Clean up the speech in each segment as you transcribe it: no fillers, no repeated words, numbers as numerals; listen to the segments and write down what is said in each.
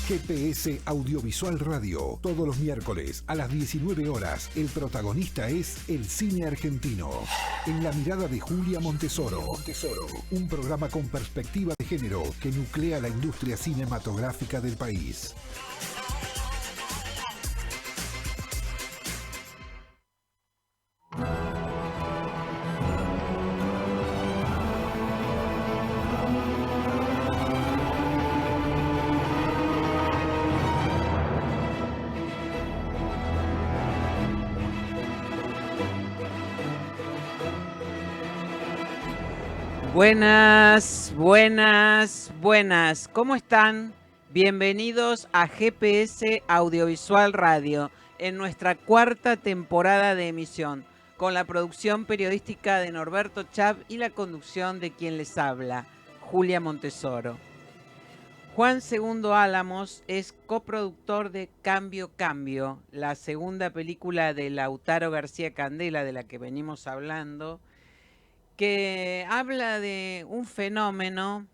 GPS Audiovisual Radio, todos los miércoles a las 19 horas. El protagonista es el cine argentino. En la mirada de Julia Montesoro. Un programa con perspectiva de género que nuclea la industria cinematográfica del país. Buenas, buenas, buenas. ¿Cómo están? Bienvenidos a GPS Audiovisual Radio en nuestra cuarta temporada de emisión, con la producción periodística de Norberto Chap y la conducción de quien les habla, Julia Montesoro. Juan Segundo Álamos es coproductor de Cambio Cambio, la segunda película de Lautaro García Candela de la que venimos hablando, que habla de un fenómeno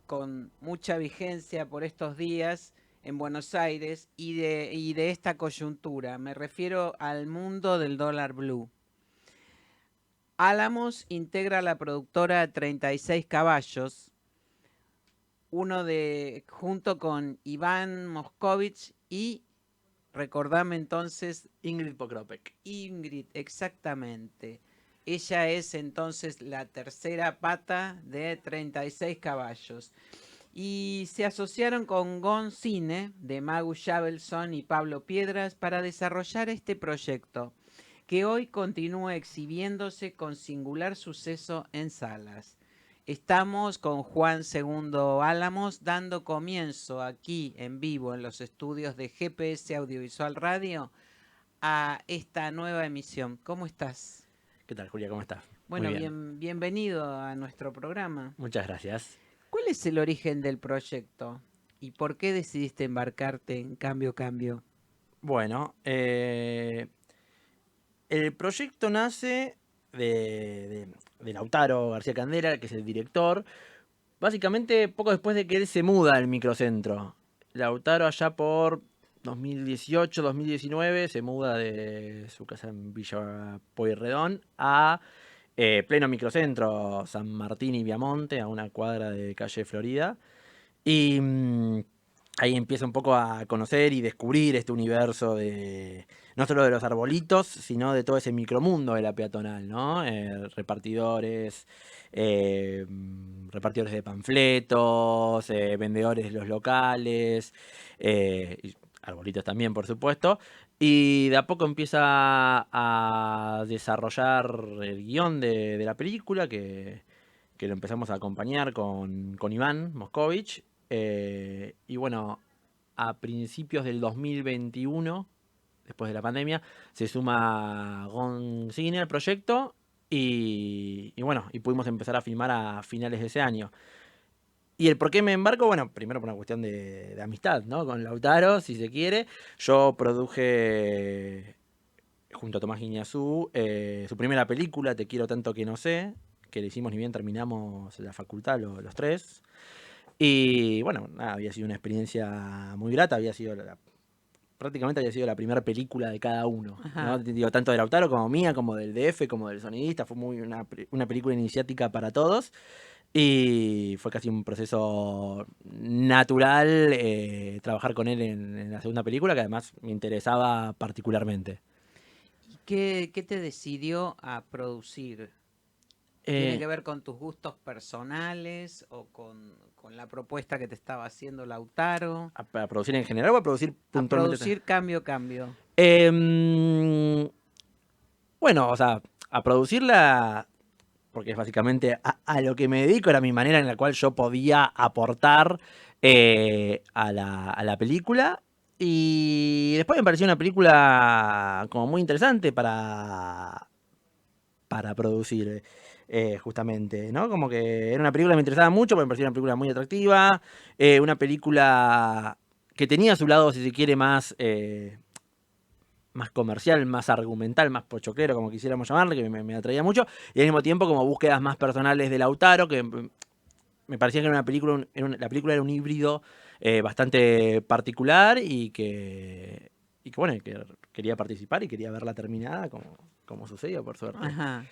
con mucha vigencia por estos días en Buenos Aires y de esta coyuntura. Me refiero al mundo del dólar blue. Álamos integra la productora 36 Caballos, junto con Iván Moscovich y, recordame entonces, Ingrid Pokropek. Ingrid, exactamente. Ella es entonces la tercera pata de 36 Caballos. Y se asociaron con GON Cine de Magu Javelson y Pablo Piedras para desarrollar este proyecto, que hoy continúa exhibiéndose con singular suceso en salas. Estamos con Juan Segundo Álamos dando comienzo aquí en vivo en los estudios de GPS Audiovisual Radio a esta nueva emisión. ¿Cómo estás? ¿Qué tal, Julia? ¿Cómo estás? Bueno, bienvenido a nuestro programa. Muchas gracias. ¿Cuál es el origen del proyecto y por qué decidiste embarcarte en Cambio Cambio? Bueno, el proyecto nace de Lautaro García Candela, que es el director, básicamente poco después de que él se muda al microcentro. Lautaro allá por 2018, 2019 se muda de su casa en Villa Pueyrredón a pleno microcentro, San Martín y Viamonte, a una cuadra de calle Florida. Y ahí empieza un poco a conocer y descubrir este universo de no solo de los arbolitos, sino de todo ese micromundo de la peatonal, ¿no? Repartidores de panfletos, vendedores de los locales, y arbolitos también, por supuesto. Y de a poco empieza a desarrollar el guión de la película, que lo empezamos a acompañar con Iván Moscovich. Y bueno, a principios del 2021, después de la pandemia, se suma GON Cine al proyecto y bueno, y pudimos empezar a filmar a finales de ese año. Y el por qué me embarco, bueno, primero por una cuestión de amistad, ¿no? Con Lautaro, si se quiere. Yo produje, junto a Tomás Guiñazú, su primera película, Te quiero tanto que no sé, que le hicimos ni bien terminamos la facultad los tres. Y bueno, nada, había sido una experiencia muy grata, prácticamente había sido la primera película de cada uno, ¿no? Digo, tanto de Lautaro como mía, como del DF, como del sonidista. Fue una película iniciática para todos. Y fue casi un proceso natural trabajar con él en la segunda película, que además me interesaba particularmente. ¿Y qué te decidió a producir? ¿Tiene que ver con tus gustos personales o con la propuesta que te estaba haciendo Lautaro? ¿A producir en general o a producir puntualmente? A producir Cambio Cambio. Bueno, o sea, a producirla, porque es básicamente a lo que me dedico, era mi manera en la cual yo podía aportar a la película. Y después me pareció una película como muy interesante para producir, justamente, ¿no? Como que era una película que me interesaba mucho, porque me parecía una película muy atractiva, una película que tenía su lado, si se quiere, más comercial, más argumental, más pochoclero, como quisiéramos llamarle, que me atraía mucho, y al mismo tiempo como búsquedas más personales de Lautaro, que me parecía que era una película, la película era un híbrido bastante particular bueno, que quería participar y quería verla terminada como sucedió, por suerte. Ajá.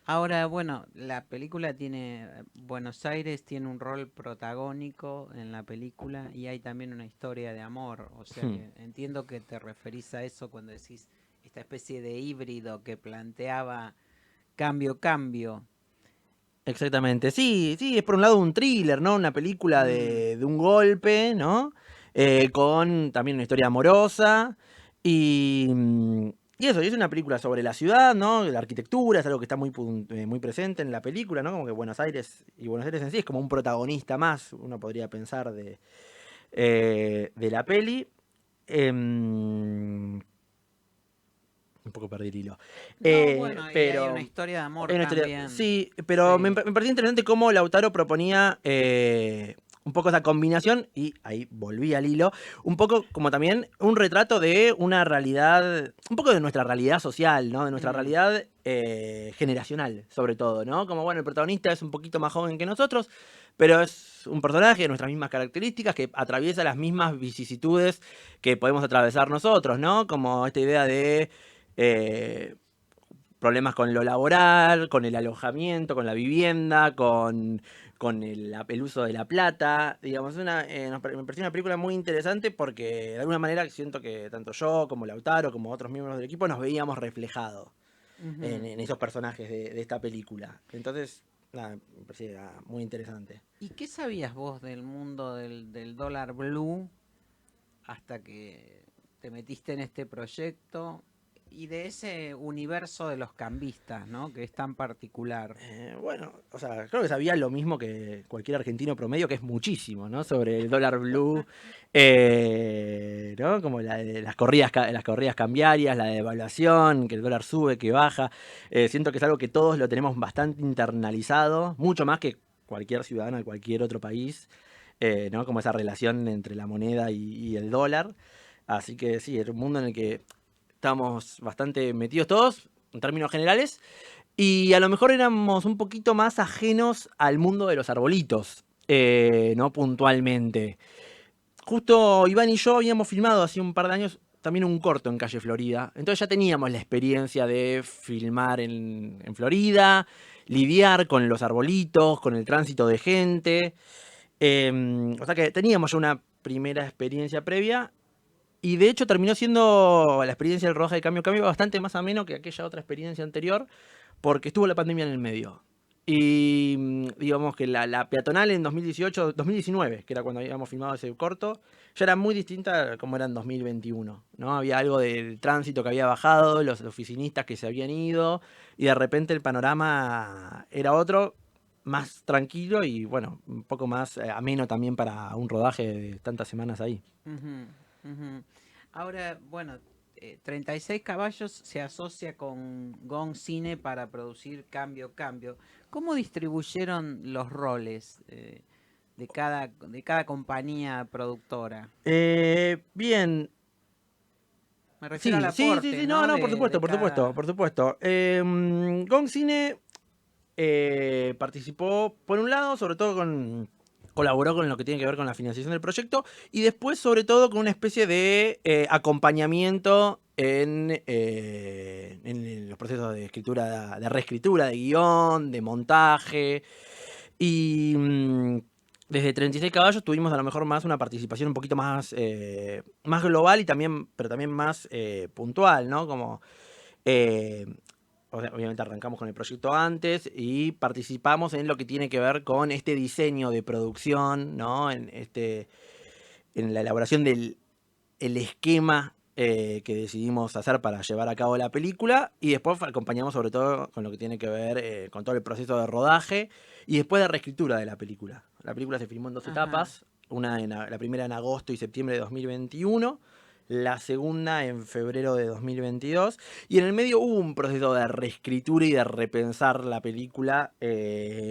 Ahora, bueno, la película tiene, Buenos Aires tiene un rol protagónico en la película y hay también una historia de amor, o sea que entiendo que te referís a eso cuando decís esta especie de híbrido que planteaba cambio. Exactamente, sí, es por un lado un thriller, ¿no? Una película de un golpe, ¿no? Con también una historia amorosa y eso, y es una película sobre la ciudad, ¿no? La arquitectura es algo que está muy presente en la película, ¿no? Como que Buenos Aires en sí es como un protagonista más, uno podría pensar, de la peli. Un poco perdí el hilo. No, bueno, y hay una Pero historia de amor hay una historia, también. sí, pero me Sí. parecía interesante cómo Lautaro proponía un poco esa combinación, y ahí volví al hilo, un poco como también un retrato de una realidad, un poco de nuestra realidad social, ¿no? De nuestra realidad generacional, sobre todo, ¿no? Como, bueno, el protagonista es un poquito más joven que nosotros, pero es un personaje de nuestras mismas características que atraviesa las mismas vicisitudes que podemos atravesar nosotros, ¿no? Como esta idea de problemas con lo laboral, con el alojamiento, con la vivienda, con el uso de la plata. Digamos, me pareció una película muy interesante porque de alguna manera siento que tanto yo como Lautaro, como otros miembros del equipo, nos veíamos reflejados en esos personajes de esta película. Entonces, nada, me parecía muy interesante. ¿Y qué sabías vos del mundo del dólar blue hasta que te metiste en este proyecto y de ese universo de los cambistas, ¿no? Que es tan particular. Bueno, o sea, creo que sabía lo mismo que cualquier argentino promedio, que es muchísimo, ¿no? Sobre el dólar blue, ¿no? Como las corridas cambiarias, la devaluación, que el dólar sube, que baja. Siento que es algo que todos lo tenemos bastante internalizado, mucho más que cualquier ciudadano de cualquier otro país, ¿no? Como esa relación entre la moneda y el dólar. Así que sí, era un mundo en el que estamos bastante metidos todos, en términos generales. Y a lo mejor éramos un poquito más ajenos al mundo de los arbolitos, ¿no? Puntualmente. Justo Iván y yo habíamos filmado hace un par de años también un corto en Calle Florida. Entonces ya teníamos la experiencia de filmar en Florida, lidiar con los arbolitos, con el tránsito de gente. O sea que teníamos ya una primera experiencia previa. Y de hecho terminó siendo la experiencia del rodaje de Cambio Cambio bastante más ameno que aquella otra experiencia anterior, porque estuvo la pandemia en el medio. Y digamos que la peatonal en 2019, que era cuando habíamos filmado ese corto, ya era muy distinta a como era en 2021, ¿no? Había algo del tránsito que había bajado, los oficinistas que se habían ido, y de repente el panorama era otro, más tranquilo y bueno, un poco más ameno también para un rodaje de tantas semanas ahí. Ujú, ujú. Ahora, bueno, 36 caballos se asocia con Gong Cine para producir Cambio. ¿Cómo distribuyeron los roles de cada compañía productora? Bien, Me refiero al sí, aporte, ¿no? no, por supuesto, De por supuesto, cada... por supuesto. Gong Cine participó, por un lado, sobre todo colaboró con lo que tiene que ver con la financiación del proyecto, y después, sobre todo, con una especie de acompañamiento en los procesos de escritura, de reescritura, de guión, de montaje. Y desde 36 caballos tuvimos a lo mejor más una participación un poquito más global y también, pero también más puntual, ¿no? Como, eh, obviamente arrancamos con el proyecto antes y participamos en lo que tiene que ver con este diseño de producción, ¿no? En la elaboración del el esquema que decidimos hacer para llevar a cabo la película, y después acompañamos sobre todo con lo que tiene que ver con todo el proceso de rodaje y después de reescritura de la película. La película se filmó en dos Ajá. etapas, la primera en agosto y septiembre de 2021, la segunda en febrero de 2022, y en el medio hubo un proceso de reescritura y de repensar la película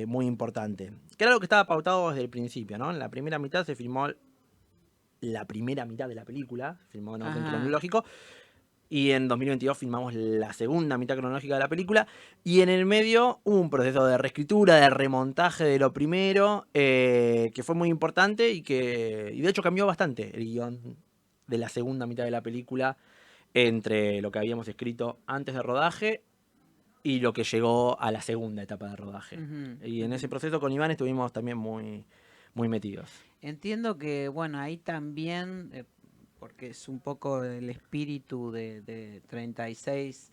muy importante, que era lo que estaba pautado desde el principio, ¿no? En la primera mitad se filmó la primera mitad de la película, filmado en orden Ajá. cronológico, Y en 2022 filmamos la segunda mitad cronológica de la película. Y en el medio hubo un proceso de reescritura, de remontaje de lo primero, que fue muy importante y de hecho cambió bastante el guión de la segunda mitad de la película entre lo que habíamos escrito antes de rodaje y lo que llegó a la segunda etapa de rodaje. Y en ese proceso con Iván estuvimos también muy, muy metidos. Entiendo que, bueno, ahí también, porque es un poco el espíritu de 36,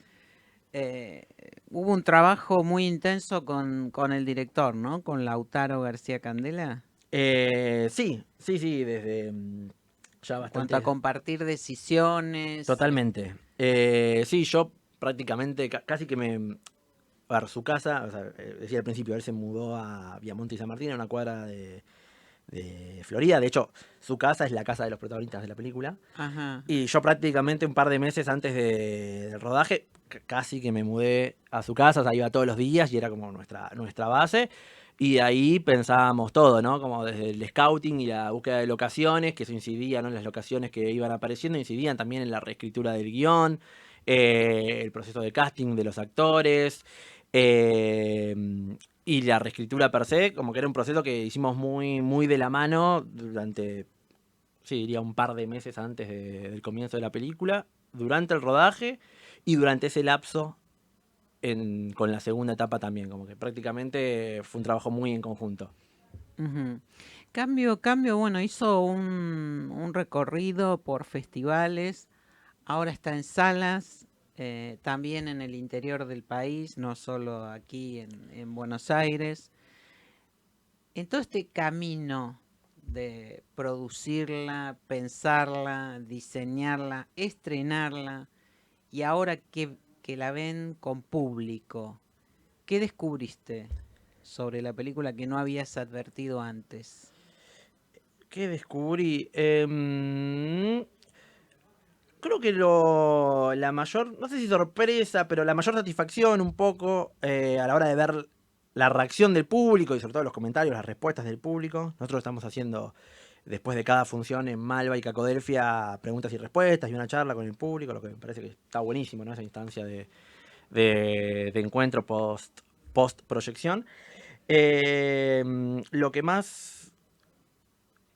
hubo un trabajo muy intenso con el director, ¿no? Con Lautaro García Candela. Sí, desde ya En bastante. cuanto a compartir decisiones. Totalmente. Sí, yo prácticamente casi que a ver, su casa, o sea, decía al principio, él se mudó a Viamonte y San Martín, a una cuadra de Florida. De hecho, su casa es la casa de los protagonistas de la película. Ajá. Y yo prácticamente un par de meses antes del rodaje, casi que me mudé a su casa, o sea, iba todos los días y era como nuestra base. Y de ahí pensábamos todo, ¿no? Como desde el scouting y la búsqueda de locaciones, que eso incidía, ¿no? En las locaciones que iban apareciendo, incidían también en la reescritura del guión, el proceso de casting de los actores, eh, y la reescritura per se, como que era un proceso que hicimos muy, muy de la mano durante, sí, diría un par de meses antes del comienzo de la película, durante el rodaje y durante ese lapso con la segunda etapa también, como que prácticamente fue un trabajo muy en conjunto. Ujú. Cambio, bueno, hizo un recorrido por festivales, ahora está en salas, también en el interior del país, no solo aquí en Buenos Aires. En todo este camino de producirla, pensarla, diseñarla, estrenarla, y ahora que la ven con público, ¿qué descubriste sobre la película que no habías advertido antes? ¿Qué descubrí? Creo que la mayor, no sé si sorpresa, pero la mayor satisfacción un poco a la hora de ver la reacción del público y sobre todo los comentarios, las respuestas del público. Nosotros estamos haciendo, después de cada función en Malva y Cacodelfia, preguntas y respuestas y una charla con el público, lo que me parece que está buenísimo, ¿no? Esa instancia de encuentro post proyección. Lo que más...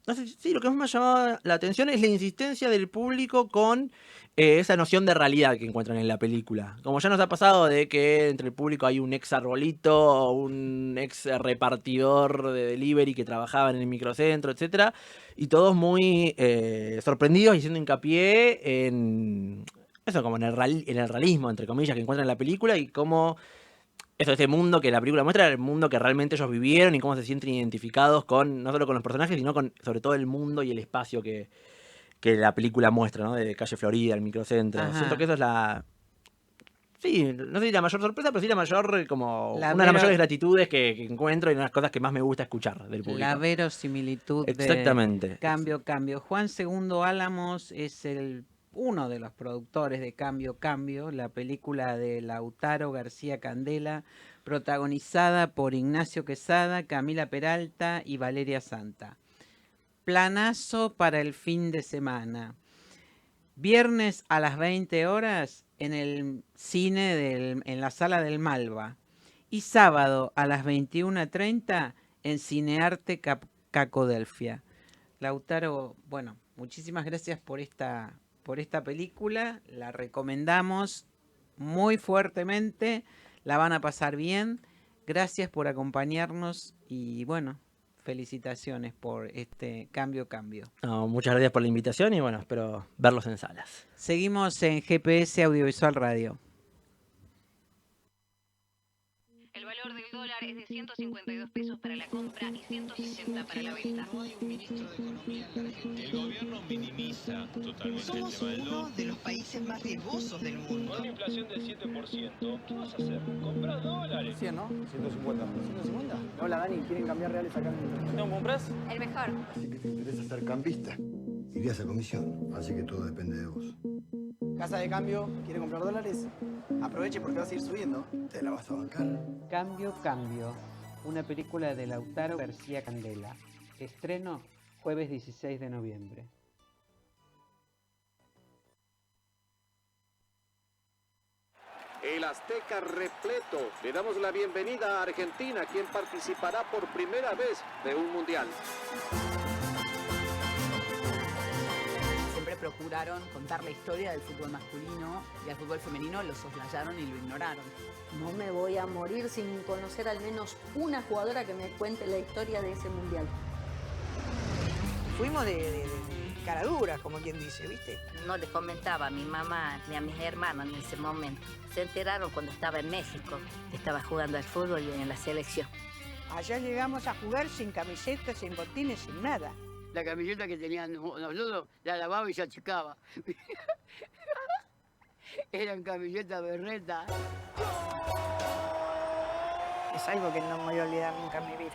No sé, sí, lo que más me ha llamado la atención es la insistencia del público con esa noción de realidad que encuentran en la película. Como ya nos ha pasado de que entre el público hay un ex arbolito, un ex repartidor de delivery que trabajaba en el microcentro, etcétera, y todos muy sorprendidos y haciendo hincapié en eso, como en el realismo, entre comillas, que encuentran en la película y cómo eso, ese mundo que la película muestra, el mundo que realmente ellos vivieron y cómo se sienten identificados con, no solo con los personajes, sino con sobre todo el mundo y el espacio que la película muestra, ¿no? De Calle Florida, el microcentro. Siento Ajá. que eso es sí, no sé si la mayor sorpresa, pero sí la mayor, como La una de las mayores vero- gratitudes que encuentro y una de las cosas que más me gusta escuchar del la público. verosimilitud de Exactamente. Cambio. Juan Segundo Álamos es uno de los productores de Cambio, la película de Lautaro García Candela, protagonizada por Ignacio Quesada, Camila Peralta y Valeria Santa. Planazo para el fin de semana. Viernes a las 20 horas en el cine en la sala del Malva. Y sábado a las 21:30 en Cinearte Cacodelfia. Lautaro, bueno, muchísimas gracias por esta película. La recomendamos muy fuertemente. La van a pasar bien. Gracias por acompañarnos y bueno, felicitaciones por este cambio. No, muchas gracias por la invitación y bueno, espero verlos en salas. Seguimos en GPS Audiovisual Radio. El valor del dólar es de 152 pesos para la compra y 160 para la venta. No hay un ministro de Economía en la Argentina. El gobierno minimiza totalmente Somos el tema del uno dólar. de los países más riesgosos del mundo. Con una inflación del 7%, ¿qué vas a hacer? ¿Comprar dólares? 100, ¿no? 150. ¿150? Hola, Dani, ¿quieren cambiar reales acá en... ¿No compras? El mejor. Así que te interesa ser cambista. Irías a comisión, así que todo depende de vos. Casa de cambio, ¿quiere comprar dólares? Aproveche porque va a seguir subiendo. ¿Te la vas a bancar? Cambio, una película de Lautaro García Candela. Estreno jueves 16 de noviembre. el Azteca repleto. Le damos la bienvenida a Argentina, quien participará por primera vez de un mundial. Siempre procuraron contar la historia del fútbol masculino y al fútbol femenino lo soslayaron y lo ignoraron. No me voy a morir sin conocer al menos una jugadora que me cuente la historia de ese mundial. Fuimos de cara dura, como quien dice, ¿viste? No les comentaba a mi mamá ni a mis hermanos en ese momento. Se enteraron cuando estaba en México, que estaba jugando al fútbol y en la selección. Allá llegamos a jugar sin camisetas, sin botines, sin nada. La camiseta que tenían nosotros la lavaba y se achicaba. Eran camisetas berretas. Es algo que no me voy a olvidar nunca en mi vida.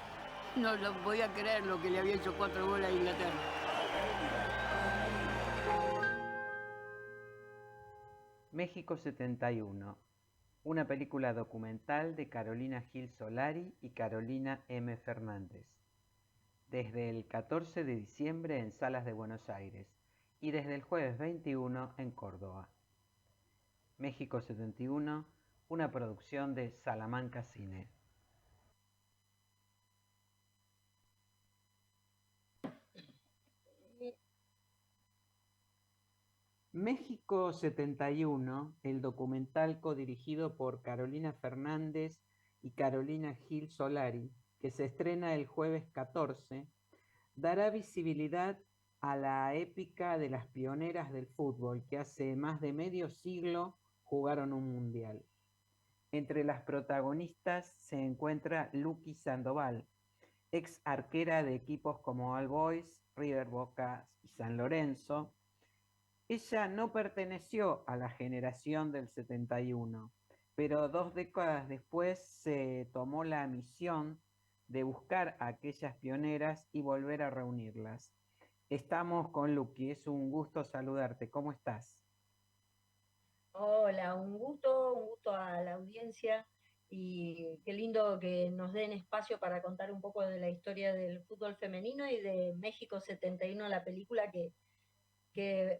No lo voy a creer lo que le había hecho 4 goles a Inglaterra. México 71, una película documental de Carolina Gil Solari y Carolina M. Fernández. Desde el 14 de diciembre en salas de Buenos Aires y desde el jueves 21 en Córdoba. México 71, una producción de Salamanca Cine. México 71, el documental codirigido por Carolina Fernández y Carolina Gil Solari, que se estrena el jueves 14, dará visibilidad a la épica de las pioneras del fútbol que hace más de medio siglo jugaron un mundial. Entre las protagonistas se encuentra Luqui Sandoval, ex arquera de equipos como All Boys, River, Boca y San Lorenzo. Ella no perteneció a la generación del 71, pero 2 décadas después se tomó la misión de buscar a aquellas pioneras y volver a reunirlas. Estamos con Luqui, es un gusto saludarte. ¿Cómo estás? Hola, un gusto a la audiencia y qué lindo que nos den espacio para contar un poco de la historia del fútbol femenino y de México 71, la película que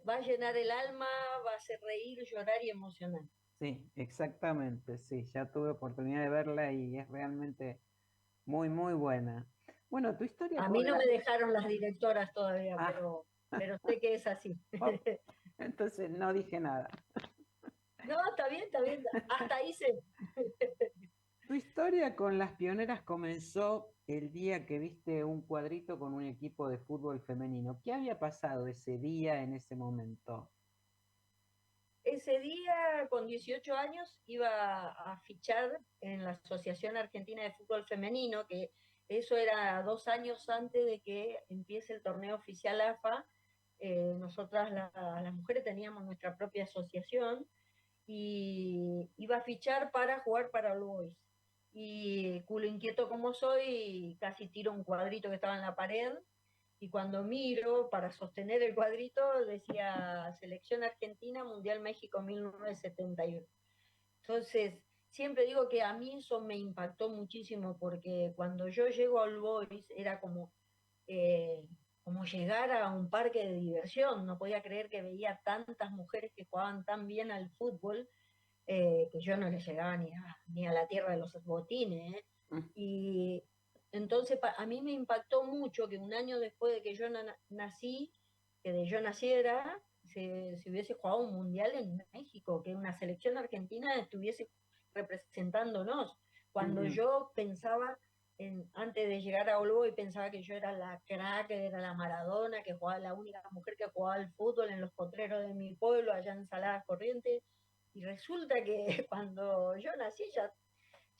va a llenar el alma, va a hacer reír, llorar y emocionar. Sí, exactamente, sí, ya tuve oportunidad de verla y es realmente muy, muy buena. Bueno, tu historia... A mí no me dejaron las directoras todavía, pero sé que es así. Oh, entonces no dije nada. No, está bien, hasta ahí sé. Tu historia con las pioneras comenzó el día que viste un cuadrito con un equipo de fútbol femenino. ¿Qué había pasado ese día, en ese momento? Ese día, con 18 años, iba a fichar en la Asociación Argentina de Fútbol Femenino, que eso era 2 años antes de que empiece el torneo oficial AFA. Nosotras, las mujeres, teníamos nuestra propia asociación y iba a fichar para jugar para All Boys. Y culo inquieto como soy, casi tiro un cuadrito que estaba en la pared, y cuando miro para sostener el cuadrito decía Selección Argentina, Mundial México 1971. Entonces, siempre digo que a mí eso me impactó muchísimo, porque cuando yo llego a All Boys era como llegar a un parque de diversión. No podía creer que veía tantas mujeres que jugaban tan bien al fútbol, que yo no les llegaba ni a la tierra de los botines, ¿eh? Y entonces a mí me impactó mucho que un año después de que yo nací, que de yo naciera, se hubiese jugado un mundial en México, que una selección argentina estuviese representándonos. Cuando yo pensaba, antes de llegar a All Boys, pensaba que yo era la crack, era la Maradona, que jugaba, la única mujer que jugaba al fútbol en los potreros de mi pueblo, allá en Saladas Corrientes. Y resulta que cuando yo nací ya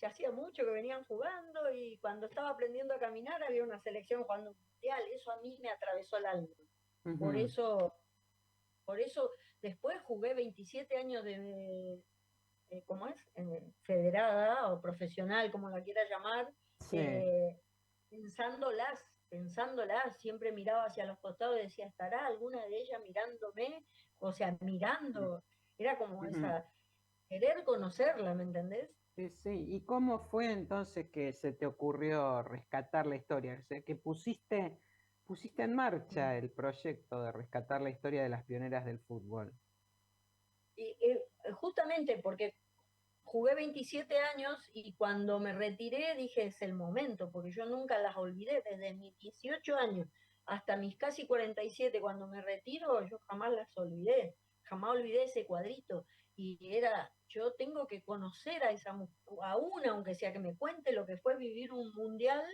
hacía mucho que venían jugando, y cuando estaba aprendiendo a caminar había una selección jugando un mundial. Eso a mí me atravesó el alma. Por eso después jugué 27 años ¿cómo es? Federada o profesional, como la quiera llamar, Sí. Pensándolas, siempre miraba hacia los costados y decía, ¿estará alguna de ellas mirándome? O sea, mirando, era como esa, querer conocerla, ¿me entendés? Sí, sí. ¿Y cómo fue entonces que se te ocurrió rescatar la historia? O sea, que pusiste en marcha el proyecto de rescatar la historia de las pioneras del fútbol. Y justamente porque jugué 27 años y cuando me retiré dije es el momento, porque yo nunca las olvidé, desde mis 18 años hasta mis casi 47, cuando me retiro, yo jamás las olvidé, jamás olvidé ese cuadrito. Y era, yo tengo que conocer a una, aunque sea que me cuente lo que fue vivir un mundial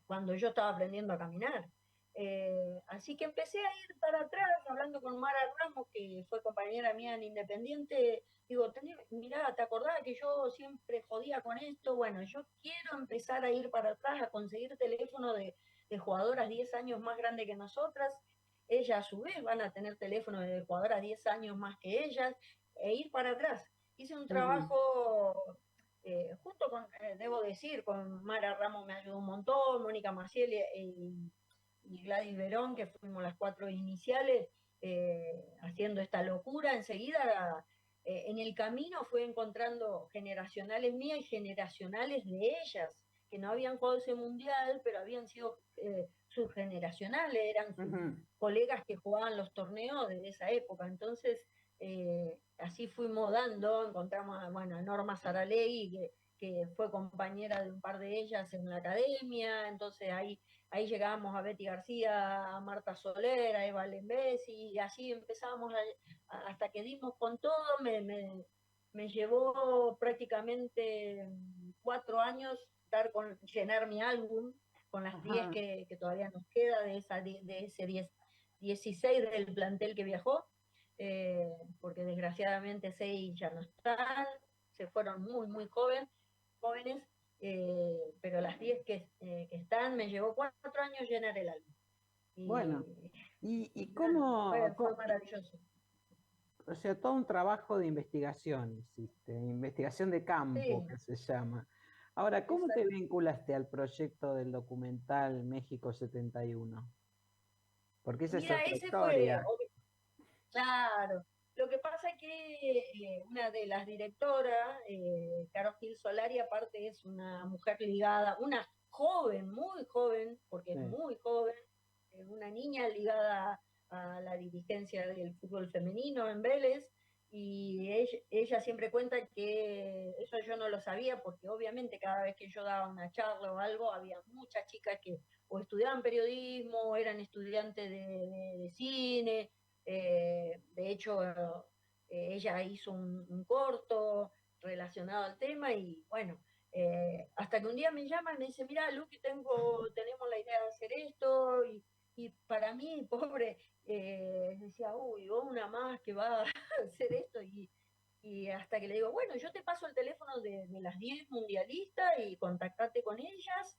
cuando yo estaba aprendiendo a caminar. Así que empecé a ir para atrás, hablando con Mara Ramos, que fue compañera mía en Independiente. Digo, mirá, ¿te acordás que yo siempre jodía con esto? Bueno, yo quiero empezar a ir para atrás, a conseguir teléfono de jugadoras 10 años más grandes que nosotras. Ellas a su vez van a tener teléfono de jugadoras 10 años más que ellas, e ir para atrás. Hice un trabajo junto con, debo decir, con Mara Ramos me ayudó un montón, Mónica Maciel y Gladys Verón, que fuimos las 4 iniciales, haciendo esta locura. Enseguida, en el camino fui encontrando generacionales mías y generacionales de ellas, que no habían jugado ese mundial, pero habían sido subgeneracionales, eran colegas que jugaban los torneos de esa época. Entonces, así fuimos encontramos a Norma Saralegui, que fue compañera de un par de ellas en la academia. Entonces ahí llegábamos a Betty García, a Marta Soler, a Eva Lembesi, y así empezamos hasta que dimos con todo. Me llevó prácticamente 4 años llenar mi álbum con las 10 que todavía nos queda de ese 16 del plantel que viajó, porque desgraciadamente 6 ya no están, se fueron muy, muy jóvenes, pero las 10 que están, me llevó 4 años llenar el álbum. Bueno, ¿y cómo? Fue maravilloso. O sea, todo un trabajo de investigación hiciste, investigación de campo, que se llama. Ahora, ¿cómo te vinculaste al proyecto del documental México 71? Porque esa es otra historia. Claro. Lo que pasa es que una de las directoras, Caro Gil Solari, aparte es una mujer ligada, una joven, muy joven, porque es muy joven, una niña ligada a la dirigencia del fútbol femenino en Vélez, y ella siempre cuenta que, eso yo no lo sabía, porque obviamente cada vez que yo daba una charla o algo, había muchas chicas que o estudiaban periodismo, o eran estudiantes de cine. De hecho, ella hizo un corto relacionado al tema, y bueno, hasta que un día me llama y me dice, mira, Luqui, tenemos la idea de hacer esto, y para mí, pobre, decía, uy, una más que va a hacer esto, y hasta que le digo, bueno, yo te paso el teléfono de las 10 mundialistas y contactate con ellas.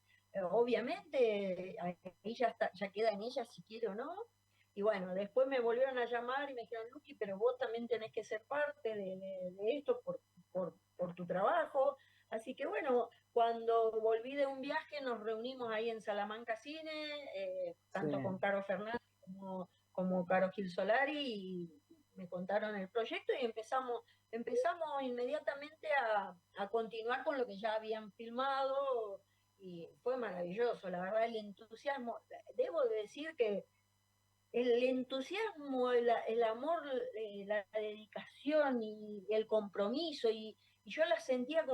Obviamente, ahí ya queda en ellas si quiere o no. Y bueno, después me volvieron a llamar y me dijeron, Luqui, pero vos también tenés que ser parte de esto por tu trabajo. Así que bueno, cuando volví de un viaje nos reunimos ahí en Salamanca Cine, tanto con Caro Fernández como Caro Gil Solari, y me contaron el proyecto y empezamos inmediatamente a continuar con lo que ya habían filmado, y fue maravilloso, la verdad, el entusiasmo. Debo de decir que el entusiasmo, el amor, la dedicación y el compromiso, y yo las sentía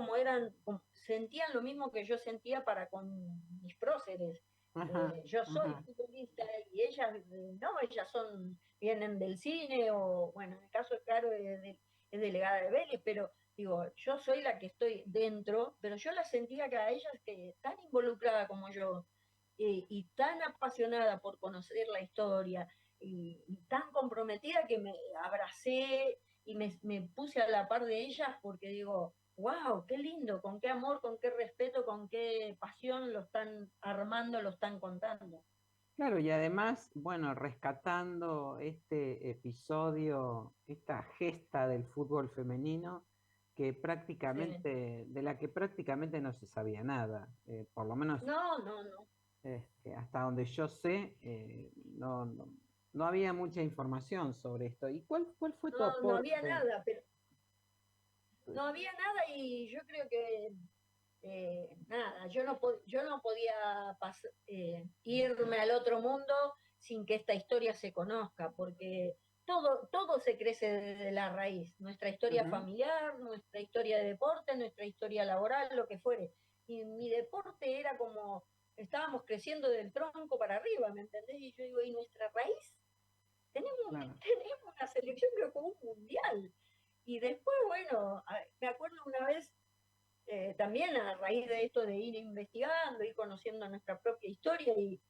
sentían lo mismo que yo sentía para con mis próceres. Yo soy futbolista y ellas no, ellas vienen del cine, o bueno, en el caso de Caro es delegada de Vélez, pero digo, yo soy la que estoy dentro, pero yo las sentía que a ellas, que tan involucrada como yo, y tan apasionada por conocer la historia, y tan comprometida, que me abracé y me puse a la par de ellas, porque digo, wow, qué lindo, con qué amor, con qué respeto, con qué pasión lo están armando, lo están contando. Claro, y además, bueno, rescatando este episodio, esta gesta del fútbol femenino, que prácticamente, de la que prácticamente no se sabía nada, por lo menos no. Hasta donde yo sé, no había mucha información sobre esto. ¿Y cuál fue tu aporte? No había nada, no había nada, y yo creo que nada, yo no podía irme al otro mundo sin que esta historia se conozca, porque todo se crece desde la raíz, nuestra historia familiar, nuestra historia de deporte, nuestra historia laboral, lo que fuere. Y mi deporte era como, estábamos creciendo del tronco para arriba, ¿me entendés? Y yo digo, ¿y nuestra raíz? Tenemos una selección que jugó un mundial. Y después, bueno, me acuerdo una vez, también a raíz de esto de ir investigando, ir conociendo nuestra propia historia y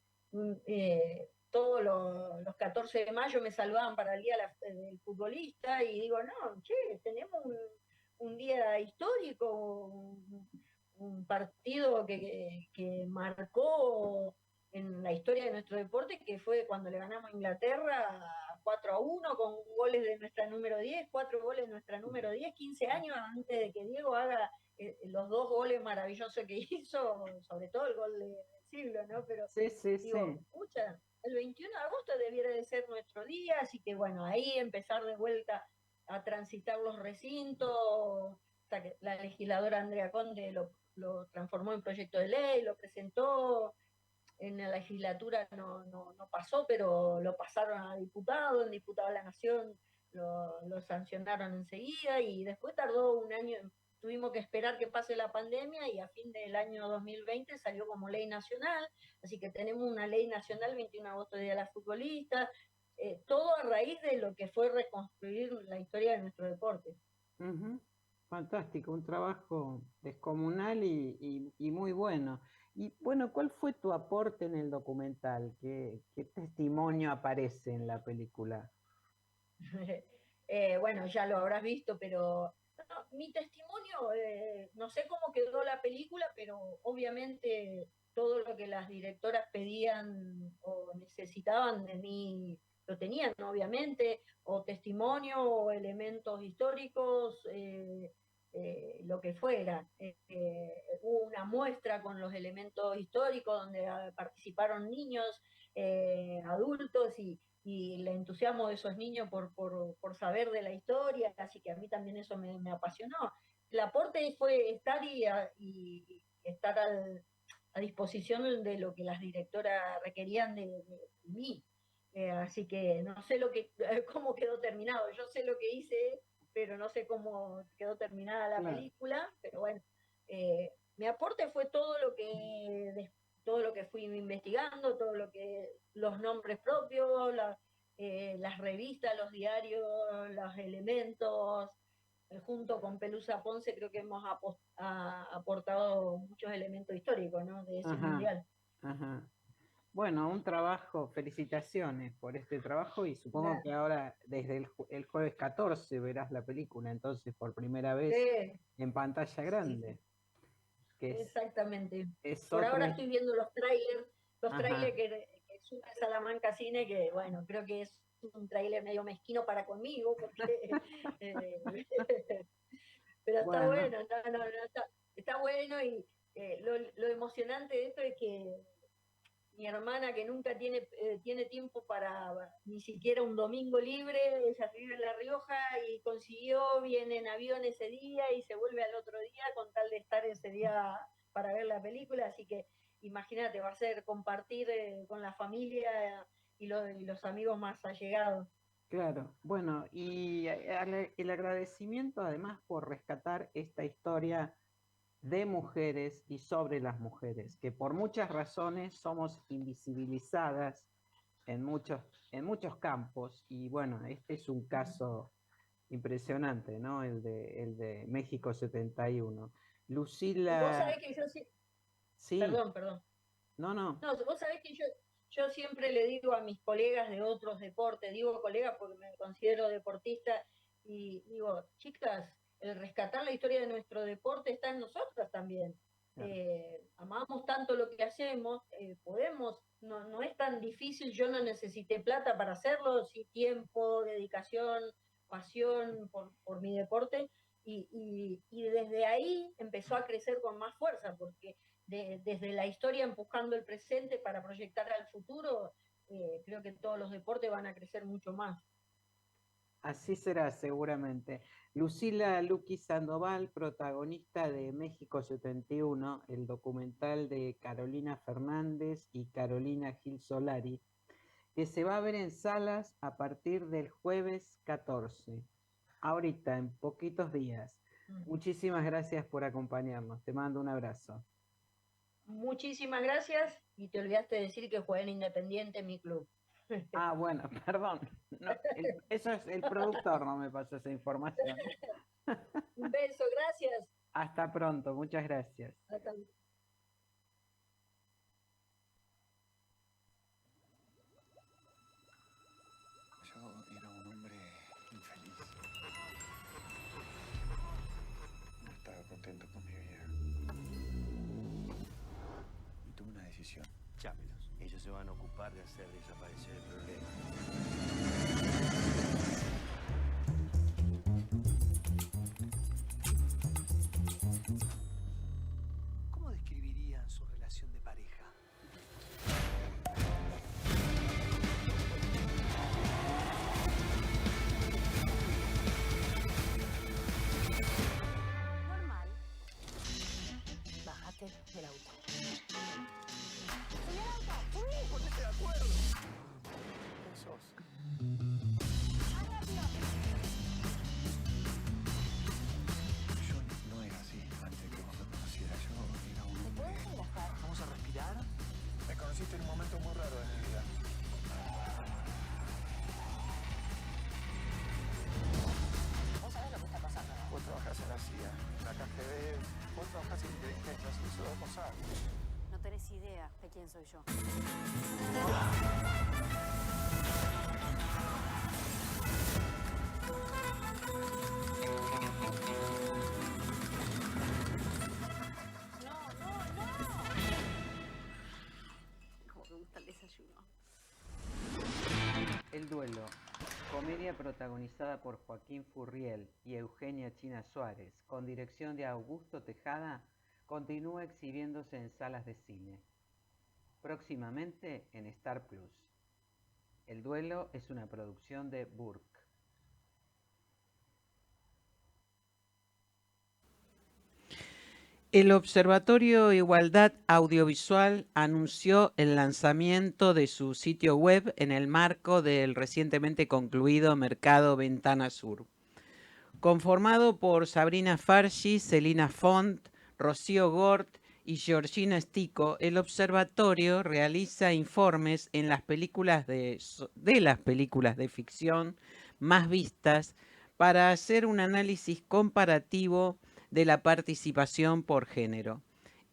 todos los 14 de mayo me saludaban para el Día del Futbolista y digo, no, che, tenemos un día histórico, un partido que marcó en la historia de nuestro deporte, que fue cuando le ganamos a Inglaterra 4-1 con goles de nuestra número 10, 4 goles de nuestra número 10, 15 años antes de que Diego haga los 2 goles maravillosos que hizo, sobre todo el gol del siglo, ¿no? Pero digo, pucha, el 21 de agosto debiera de ser nuestro día, así que bueno, ahí empezar de vuelta a transitar los recintos, hasta que la legisladora Andrea Conde lo transformó en proyecto de ley, lo presentó, en la legislatura no pasó, pero lo pasaron a diputado, en diputado de la Nación lo sancionaron enseguida, y después tardó un año, tuvimos que esperar que pase la pandemia, y a fin del año 2020 salió como ley nacional, así que tenemos una ley nacional, 21 de agosto, Día de la Futbolista, todo a raíz de lo que fue reconstruir la historia de nuestro deporte. Fantástico, un trabajo descomunal y muy bueno. Y bueno, ¿cuál fue tu aporte en el documental? ¿Qué testimonio aparece en la película? Bueno, ya lo habrás visto, pero mi testimonio, no sé cómo quedó la película, pero obviamente todo lo que las directoras pedían o necesitaban de mí lo tenían, obviamente, o testimonio, o elementos históricos, lo que fuera. Hubo una muestra con los elementos históricos donde participaron niños, adultos, y el entusiasmo de esos niños por saber de la historia, así que a mí también eso me apasionó. El aporte fue estar y estar a disposición de lo que las directoras requerían de mí. Así que no sé cómo quedó terminado. Yo sé lo que hice, pero no sé cómo quedó terminada la película. Pero bueno, mi aporte fue todo lo que fui investigando, los nombres propios, las revistas, los diarios, los elementos. Junto con Pelusa Ponce creo que hemos aportado muchos elementos históricos, ¿no?, de ese mundial. Bueno, un trabajo, felicitaciones por este trabajo, y supongo que ahora desde el jueves 14 verás la película, entonces por primera vez en pantalla grande. Exactamente. Por ahora estoy viendo los trailers que sube Salamanca Cine, que bueno, creo que es un tráiler medio mezquino para conmigo, porque pero está bueno, está bueno, y lo emocionante de esto es que mi hermana, que nunca tiene tiempo para ni siquiera un domingo libre, ella vive en La Rioja y consiguió, viene en avión ese día y se vuelve al otro día con tal de estar ese día para ver la película, así que imagínate, va a ser compartir con la familia y los amigos más allegados. Claro, bueno, y el agradecimiento además por rescatar esta historia de mujeres y sobre las mujeres, que por muchas razones somos invisibilizadas en muchos campos, y bueno, este es un caso impresionante, ¿no? El de México 71. Lucila... Vos sabés que yo sí. Perdón. No, vos sabés que yo siempre le digo a mis colegas de otros deportes, digo colegas porque me considero deportista, y digo, chicas, el rescatar la historia de nuestro deporte está en nosotras también. Claro. Amamos tanto lo que hacemos, podemos, no es tan difícil, yo no necesité plata para hacerlo, sí tiempo, dedicación, pasión por mi deporte, y desde ahí empezó a crecer con más fuerza, porque desde la historia empujando el presente para proyectar al futuro, creo que todos los deportes van a crecer mucho más. Así será seguramente. Lucila Luqui Sandoval, protagonista de México 71, el documental de Carolina Fernández y Carolina Gil Solari. que se va a ver en salas a partir del jueves 14. Ahorita, en poquitos días. Muchísimas gracias por acompañarnos. Te mando un abrazo. Muchísimas gracias y te olvidaste de decir que jugué en Independiente, mi club. Ah, bueno, perdón. No, eso es el productor, no me pasó esa información. Un beso, gracias. Hasta pronto, muchas gracias. Hasta... Yo era un hombre infeliz. No estaba contento con mi vida. Y tuve una decisión. Llámelos. Ellos se van a ocupar de hacer desaparecer el problema. ¿Cómo describirían su relación de pareja? Normal. Bájate del auto. ¡Ponete de acuerdo! ¿Qué sos? Yo no era así antes de que vos me conocieras. Yo era un hombre... ¿Vamos a respirar? Me conociste en un momento muy raro de mi vida. ¿Vos sabés lo que está pasando? Vos trabajás en la CIA, en la KGB, vos trabajás en inteligencia, así eso debe pasar. No tenés idea de quién soy yo. Cómo me gusta el desayuno. El duelo, comedia protagonizada por Joaquín Furriel y Eugenia China Suárez, con dirección de Augusto Tejada, continúa exhibiéndose en salas de cine. Próximamente en Star Plus. El duelo es una producción de Burke. El Observatorio Igualdad Audiovisual anunció el lanzamiento de su sitio web en el marco del recientemente concluido Mercado Ventana Sur. Conformado por Sabrina Farshi, Celina Font, Rocío Gort y Georgina Stico, el observatorio realiza informes en las películas de las películas de ficción más vistas para hacer un análisis comparativo de la participación por género.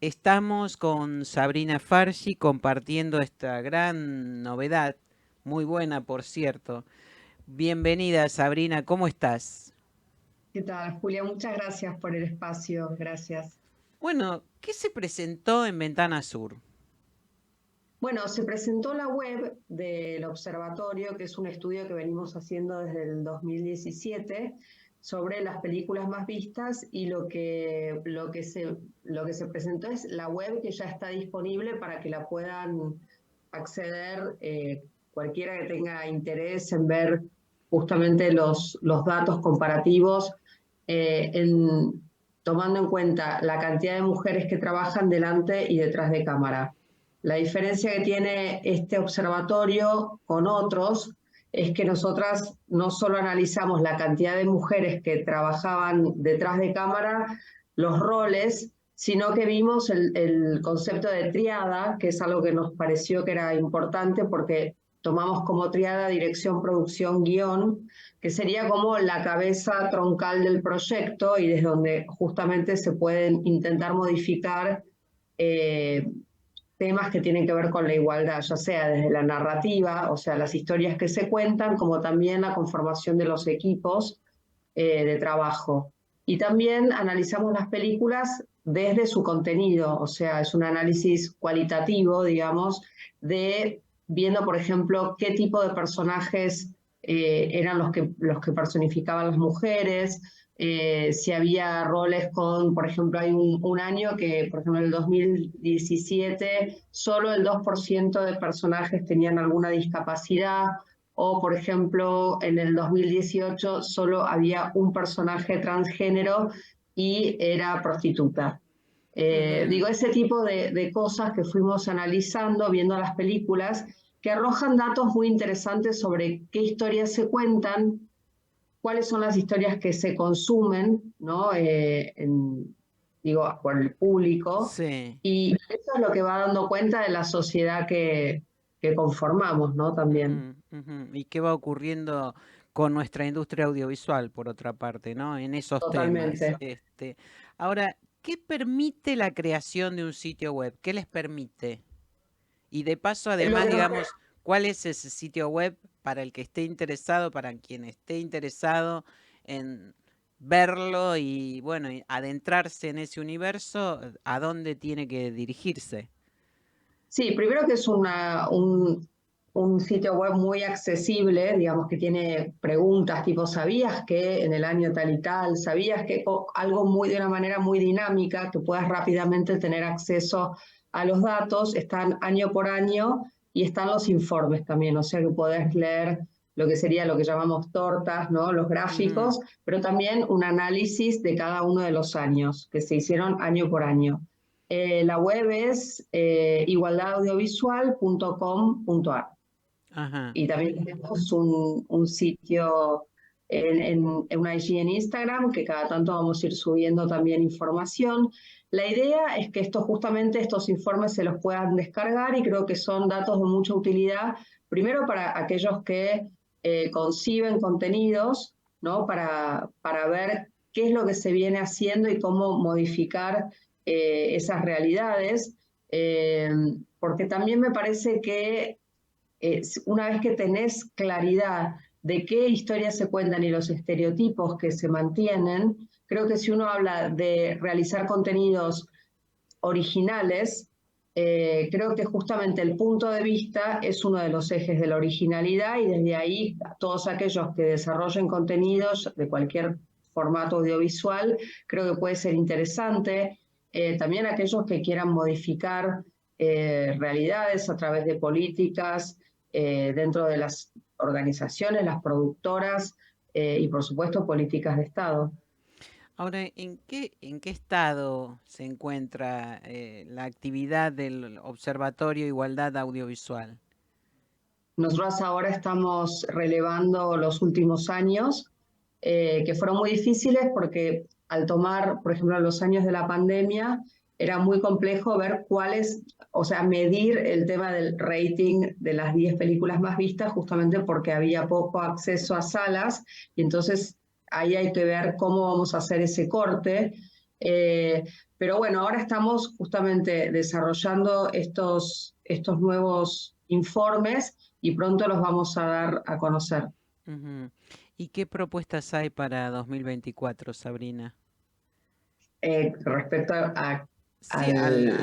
Estamos con Sabrina Farshi compartiendo esta gran novedad, muy buena por cierto. Bienvenida Sabrina, ¿cómo estás? ¿Qué tal, Julia? Muchas gracias por el espacio, gracias. Bueno, ¿qué se presentó en Ventana Sur? Bueno, se presentó la web del observatorio, que es un estudio que venimos haciendo desde el 2017 sobre las películas más vistas, y lo que se presentó es la web que ya está disponible para que la puedan acceder cualquiera que tenga interés en ver justamente los datos comparativos tomando en cuenta la cantidad de mujeres que trabajan delante y detrás de cámara. La diferencia que tiene este observatorio con otros es que nosotras no solo analizamos la cantidad de mujeres que trabajaban detrás de cámara, los roles, sino que vimos el concepto de triada, que es algo que nos pareció que era importante porque tomamos como triada dirección, producción, guión, que sería como la cabeza troncal del proyecto y desde donde justamente se pueden intentar modificar temas que tienen que ver con la igualdad, ya sea desde la narrativa, o sea, las historias que se cuentan, como también la conformación de los equipos de trabajo. Y también analizamos las películas desde su contenido, o sea, es un análisis cualitativo, digamos, de viendo, por ejemplo, qué tipo de personajes eran los que personificaban las mujeres, si había roles con, por ejemplo, hay un año que, por ejemplo, en el 2017, solo el 2% de personajes tenían alguna discapacidad, o, por ejemplo, en el 2018 solo había un personaje transgénero y era prostituta. Digo, ese tipo de cosas que fuimos analizando, viendo las películas, que arrojan datos muy interesantes sobre qué historias se cuentan, cuáles son las historias que se consumen, ¿no? Digo, por el público. Sí. Y eso es lo que va dando cuenta de la sociedad que conformamos, ¿no? También. ¿Y qué va ocurriendo con nuestra industria audiovisual, por otra parte, ¿no? En esos Totalmente. temas. Ahora, ¿qué permite la creación de un sitio web? ¿Qué les permite? Y de paso, además, digamos, ¿cuál es ese sitio web para el que esté interesado, para quien esté interesado en verlo y, bueno, y adentrarse en ese universo? ¿A dónde tiene que dirigirse? Sí, primero que es un sitio web muy accesible, digamos que tiene preguntas tipo, ¿sabías que en el año tal y tal? ¿Sabías que algo de una manera muy dinámica, que puedas rápidamente tener acceso a los datos? Están año por año y están los informes también, o sea que podés leer lo que sería lo que llamamos tortas, ¿no? Los gráficos, pero también un análisis de cada uno de los años que se hicieron año por año. La web es igualdadaudiovisual.com.ar. Y también tenemos un sitio en una IG en Instagram, que cada tanto vamos a ir subiendo también información. La idea es que estos informes se los puedan descargar y creo que son datos de mucha utilidad, primero para aquellos que conciben contenidos, ¿no? Para ver qué es lo que se viene haciendo y cómo modificar esas realidades, porque también me parece que una vez que tenés claridad de qué historias se cuentan y los estereotipos que se mantienen, creo que si uno habla de realizar contenidos originales, creo que justamente el punto de vista es uno de los ejes de la originalidad y desde ahí todos aquellos que desarrollen contenidos de cualquier formato audiovisual, creo que puede ser interesante. También aquellos que quieran modificar realidades a través de políticas dentro de las organizaciones, las productoras y por supuesto políticas de Estado. Ahora, ¿en qué estado se encuentra la actividad del Observatorio Igualdad Audiovisual? Nosotros ahora estamos relevando los últimos años, que fueron muy difíciles porque al tomar, por ejemplo, los años de la pandemia, era muy complejo ver medir el tema del rating de las 10 películas más vistas, justamente porque había poco acceso a salas, y entonces ahí hay que ver cómo vamos a hacer ese corte. Pero bueno, ahora estamos justamente desarrollando estos nuevos informes y pronto los vamos a dar a conocer. ¿Y qué propuestas hay para 2024, Sabrina? Respecto a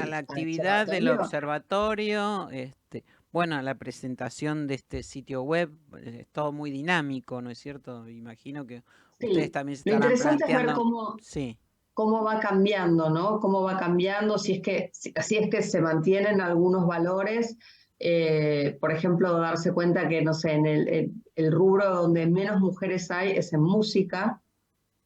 la actividad del observatorio, bueno, la presentación de este sitio web, es todo muy dinámico, ¿no es cierto? Imagino que ustedes también se estarán planteando. Lo interesante es ver cómo va cambiando, ¿no? Cómo va cambiando, si es que se mantienen algunos valores. Por ejemplo, darse cuenta que, no sé, en el rubro donde menos mujeres hay es en música,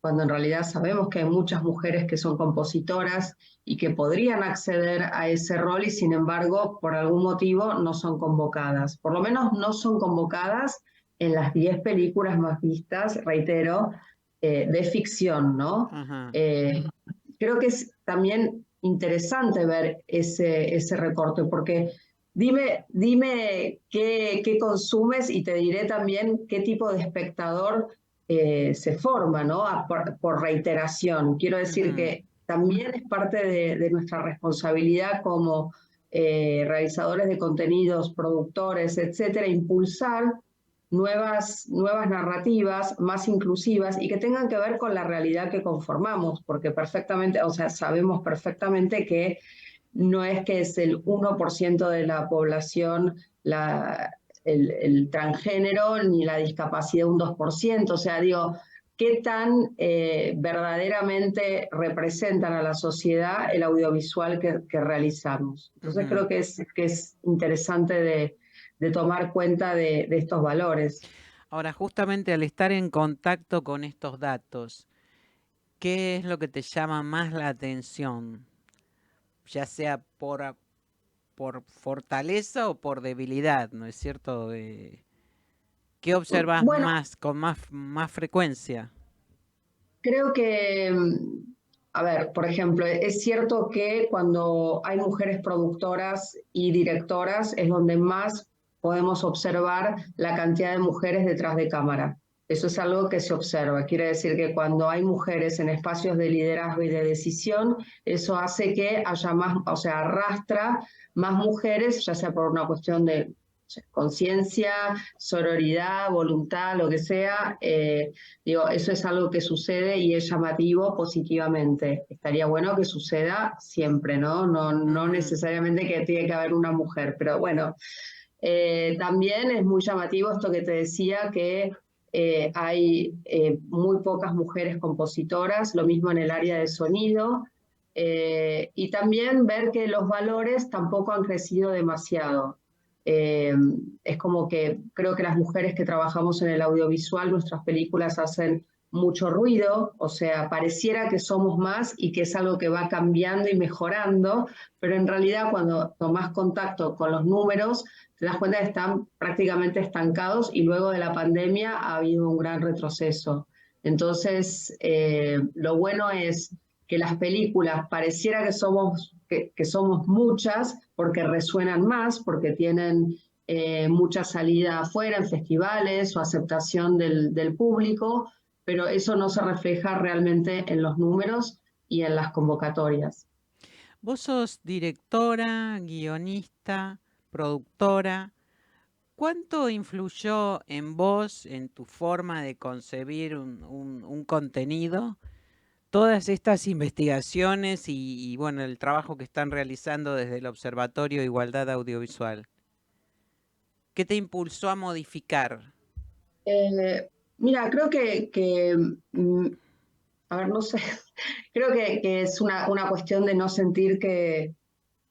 cuando en realidad sabemos que hay muchas mujeres que son compositoras y que podrían acceder a ese rol y sin embargo, por algún motivo, no son convocadas. Por lo menos no son convocadas en las 10 películas más vistas, reitero, de ficción, ¿no? Creo que es también interesante ver ese recorte, porque dime qué consumes y te diré también qué tipo de espectador se forma, ¿no? Por reiteración. Quiero decir que también es parte de nuestra responsabilidad como realizadores de contenidos, productores, etcétera, impulsar nuevas narrativas más inclusivas y que tengan que ver con la realidad que conformamos, porque sabemos perfectamente que no es que es el 1% de la población el transgénero ni la discapacidad un 2%, o sea, digo, ¿qué tan verdaderamente representan a la sociedad el audiovisual que realizamos? Entonces creo que es interesante de tomar cuenta de estos valores. Ahora, justamente al estar en contacto con estos datos, ¿qué es lo que te llama más la atención? Ya sea por por fortaleza o por debilidad, ¿no es cierto? ¿Qué observas Bueno, con más frecuencia? creo que, a ver, por ejemplo, es cierto que cuando hay mujeres productoras y directoras es donde más podemos observar la cantidad de mujeres detrás de cámara. Eso es algo que se observa. Quiere decir que cuando hay mujeres en espacios de liderazgo y de decisión, eso hace que haya más, o sea, arrastra más mujeres, ya sea por una cuestión de conciencia, sororidad, voluntad, lo que sea. Digo, eso es algo que sucede y es llamativo positivamente. Estaría bueno que suceda siempre, ¿no? No necesariamente que tiene que haber una mujer, pero bueno. También es muy llamativo esto que te decía, que hay muy pocas mujeres compositoras, lo mismo en el área de sonido, y también ver que los valores tampoco han crecido demasiado. Es como que creo que las mujeres que trabajamos en el audiovisual, nuestras películas hacen mucho ruido, o sea, pareciera que somos más y que es algo que va cambiando y mejorando, pero en realidad cuando tomas contacto con los números, te das cuenta que están prácticamente estancados y luego de la pandemia ha habido un gran retroceso. Entonces, lo bueno es que las películas pareciera que somos muchas porque resuenan más, porque tienen mucha salida afuera en festivales o aceptación del público, pero eso no se refleja realmente en los números y en las convocatorias. Vos sos directora, guionista, productora. ¿Cuánto influyó en vos, en tu forma de concebir un contenido, todas estas investigaciones y bueno, el trabajo que están realizando desde el Observatorio de Igualdad Audiovisual? ¿Qué te impulsó a modificar? Mira, creo a ver, no sé, creo que es una cuestión de no sentir que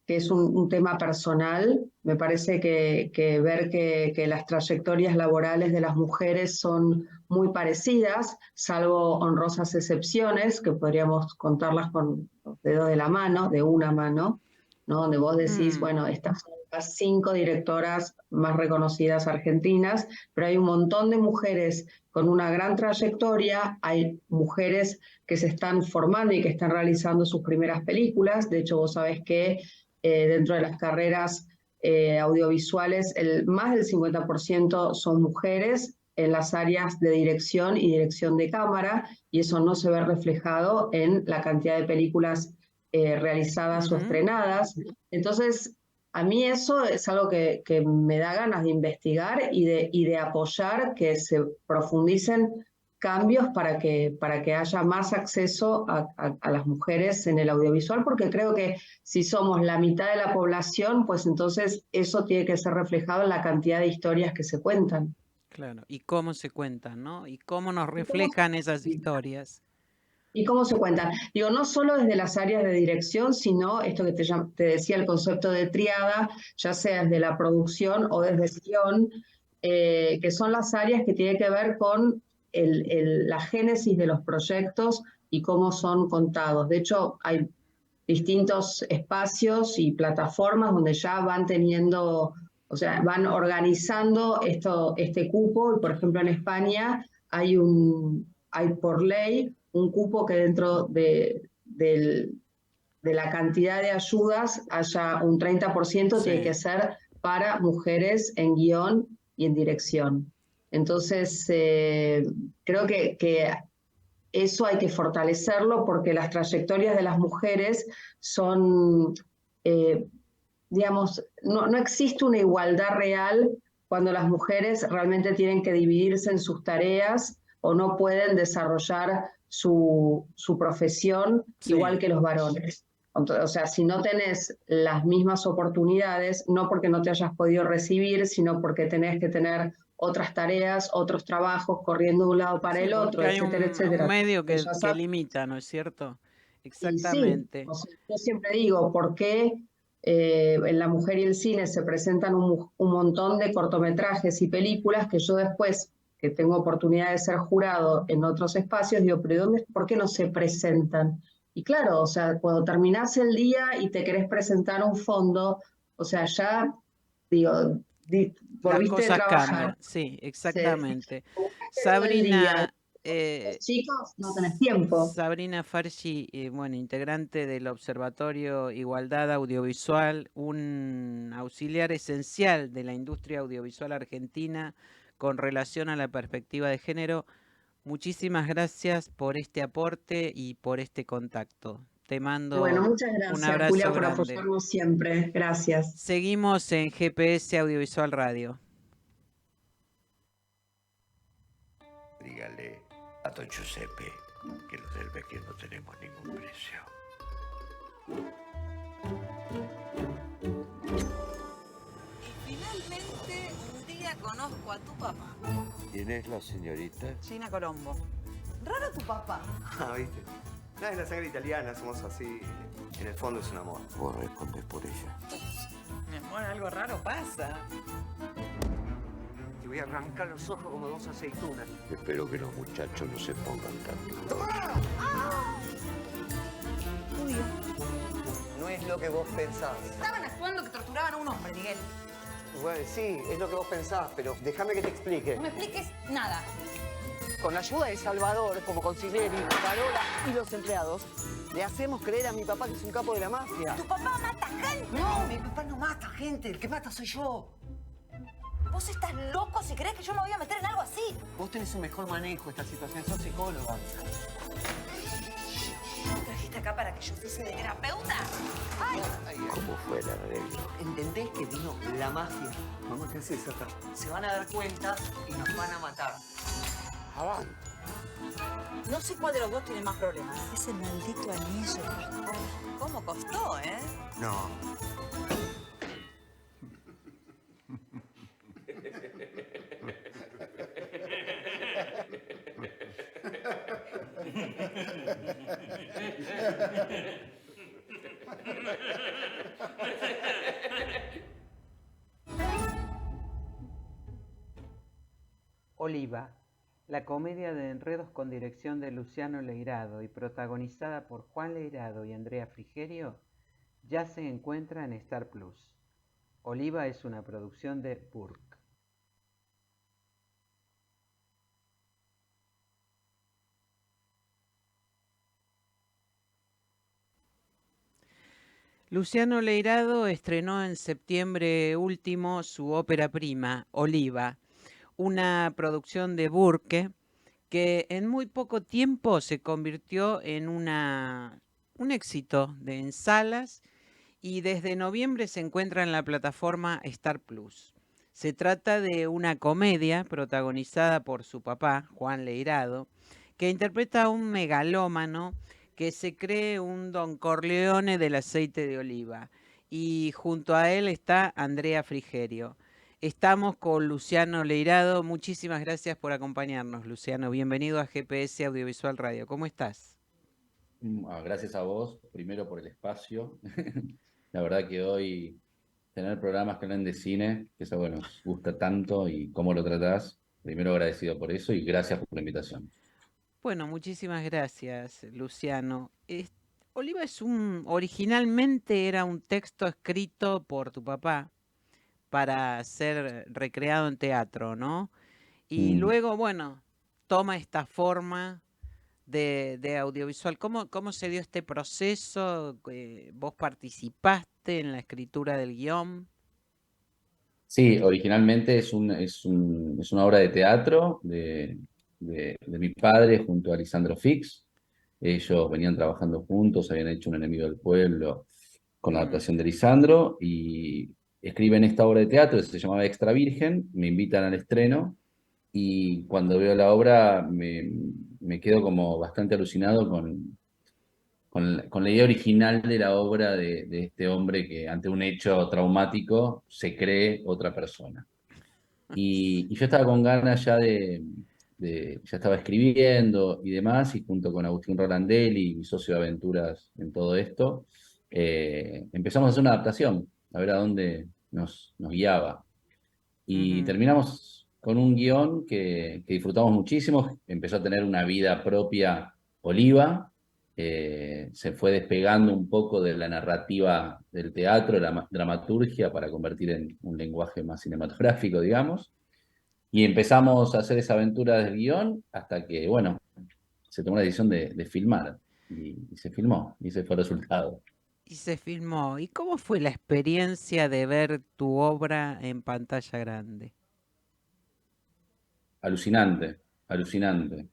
es un tema personal. Me parece que ver que las trayectorias laborales de las mujeres son muy parecidas, salvo honrosas excepciones, que podríamos contarlas con los dedos de la mano, de una mano, ¿no? Donde vos decís, bueno, estas son las 5 directoras más reconocidas argentinas, pero hay un montón de mujeres con una gran trayectoria, hay mujeres que se están formando y que están realizando sus primeras películas. De hecho, vos sabés que dentro de las carreras audiovisuales, más del 50% son mujeres en las áreas de dirección y dirección de cámara, y eso no se ve reflejado en la cantidad de películas realizadas o estrenadas. Entonces, a mí eso es algo que me da ganas de investigar y de apoyar que se profundicen cambios para que haya más acceso a las mujeres en el audiovisual, porque creo que si somos la mitad de la población, pues entonces eso tiene que ser reflejado en la cantidad de historias que se cuentan. Claro, y cómo se cuentan, ¿no? Y cómo nos reflejan esas historias. ¿Y cómo se cuentan? Digo, no solo desde las áreas de dirección, sino esto que te decía, el concepto de triada, ya sea desde la producción o desde guión, que son las áreas que tienen que ver con la génesis de los proyectos y cómo son contados. De hecho, hay distintos espacios y plataformas donde ya van teniendo, o sea, van organizando este cupo. Y por ejemplo, en España hay por ley un cupo que dentro de la cantidad de ayudas haya un 30% tiene que ser para mujeres en guión y en dirección. Entonces, creo que eso hay que fortalecerlo porque las trayectorias de las mujeres son, digamos, no existe una igualdad real cuando las mujeres realmente tienen que dividirse en sus tareas o no pueden desarrollar su profesión igual que los varones. O sea, si no tenés las mismas oportunidades, no porque no te hayas podido recibir, sino porque tenés que tener otras tareas, otros trabajos, corriendo de un lado para el otro, etcétera, etcétera. Un medio que limita, ¿no es cierto? Exactamente. Sí. O sea, yo siempre digo, ¿por qué en La Mujer y el Cine se presentan un montón de cortometrajes y películas que yo después, que tengo oportunidad de ser jurado en otros espacios, digo, pero ¿por qué no se presentan? Y claro, o sea, cuando terminás el día y te querés presentar un fondo, O sea, ya, digo, Las volviste de cosas trabajar. cambian, sí, exactamente. Todo el día. Sabrina, Los chicos, no tenés tiempo. Sabrina Farchi, bueno, integrante del Observatorio Igualdad Audiovisual, un auxiliar esencial de la industria audiovisual argentina con relación a la perspectiva de género. Muchísimas gracias por este aporte y por este contacto. Te mando Bueno, muchas un gracias, abrazo Julia, por grande. apoyarnos siempre. Gracias. Seguimos en GPS Audiovisual Radio. Dígale a don Giuseppe que los del Vecchio no tenemos ningún precio. Finalmente, un día conozco a tu papá. ¿Quién es la señorita? Gina Colombo. Raro tu papá. Ah, ¿viste? No, es la sangre italiana, somos así. En el fondo es un amor. Vos respondés por ella. Mi amor, algo raro pasa. Te voy a arrancar los ojos como dos aceitunas. Espero que los muchachos no se pongan tanto. No es lo que vos pensás. Estaban actuando que torturaban a un hombre, Miguel. Bueno, sí, es lo que vos pensás, pero déjame que te explique. No me expliques nada. Con la ayuda de Salvador, como consiglieri, Carola y los empleados, le hacemos creer a mi papá que es un capo de la mafia. ¿Tu papá mata gente? No, mi papá no mata gente, el que mata soy yo. ¿Vos estás loco si crees que yo me voy a meter en algo así? Vos tenés un mejor manejo de esta situación, sos psicóloga. ¿Me trajiste acá para que yo fuese de terapeuta? ¡Ay! ¿Cómo fue el arreglo? ¿Entendés que vino la mafia? Mamá, ¿qué haces acá? Se van a dar cuenta y nos van a matar. Avanti. No sé cuál de los dos tiene más problemas. Ese maldito anillo. ¿Cómo costó, eh? No. Oliva, la comedia de enredos con dirección de Luciano Leirado y protagonizada por Juan Leirado y Andrea Frigerio, ya se encuentra en Star Plus. Oliva es una producción de Burke. Luciano Leirado estrenó en septiembre último su ópera prima, Oliva, una producción de Burke que en muy poco tiempo se convirtió en un éxito en salas y desde noviembre se encuentra en la plataforma Star Plus. Se trata de una comedia protagonizada por su papá, Juan Leirado, que interpreta a un megalómano que se cree un Don Corleone del aceite de oliva. Y junto a él está Andrea Frigerio. Estamos con Luciano Leirado. Muchísimas gracias por acompañarnos, Luciano. Bienvenido a GPS Audiovisual Radio. ¿Cómo estás? Gracias a vos, primero por el espacio. La verdad que hoy tener programas que hablan de cine, que eso nos gusta tanto y cómo lo tratás, primero agradecido por eso y gracias por la invitación. Bueno, muchísimas gracias, Luciano. Oliva originalmente era un texto escrito por tu papá para ser recreado en teatro, ¿no? Y luego, bueno, toma esta forma de audiovisual. ¿Cómo se dio este proceso? ¿Vos participaste en la escritura del guión? Sí, originalmente es una obra de teatro de mi padre junto a Lisandro Fix. Ellos venían trabajando juntos, habían hecho Un enemigo del pueblo con la adaptación de Lisandro y escriben esta obra de teatro que se llamaba Extra Virgen, me invitan al estreno y cuando veo la obra me quedo como bastante alucinado con la idea original de la obra de este hombre que ante un hecho traumático se cree otra persona. Y yo estaba con ganas ya ya estaba escribiendo y demás, y junto con Agustín Rolandelli, mi socio de aventuras en todo esto, empezamos a hacer una adaptación, a ver a dónde nos guiaba. Y terminamos con un guión que disfrutamos muchísimo, empezó a tener una vida propia Oliva, se fue despegando un poco de la narrativa del teatro, la dramaturgia, para convertir en un lenguaje más cinematográfico, digamos. Y empezamos a hacer esa aventura del guión hasta que, bueno, se tomó la decisión de filmar. Y se filmó, y ese fue el resultado. Y se filmó. ¿Y cómo fue la experiencia de ver tu obra en pantalla grande? Alucinante, alucinante.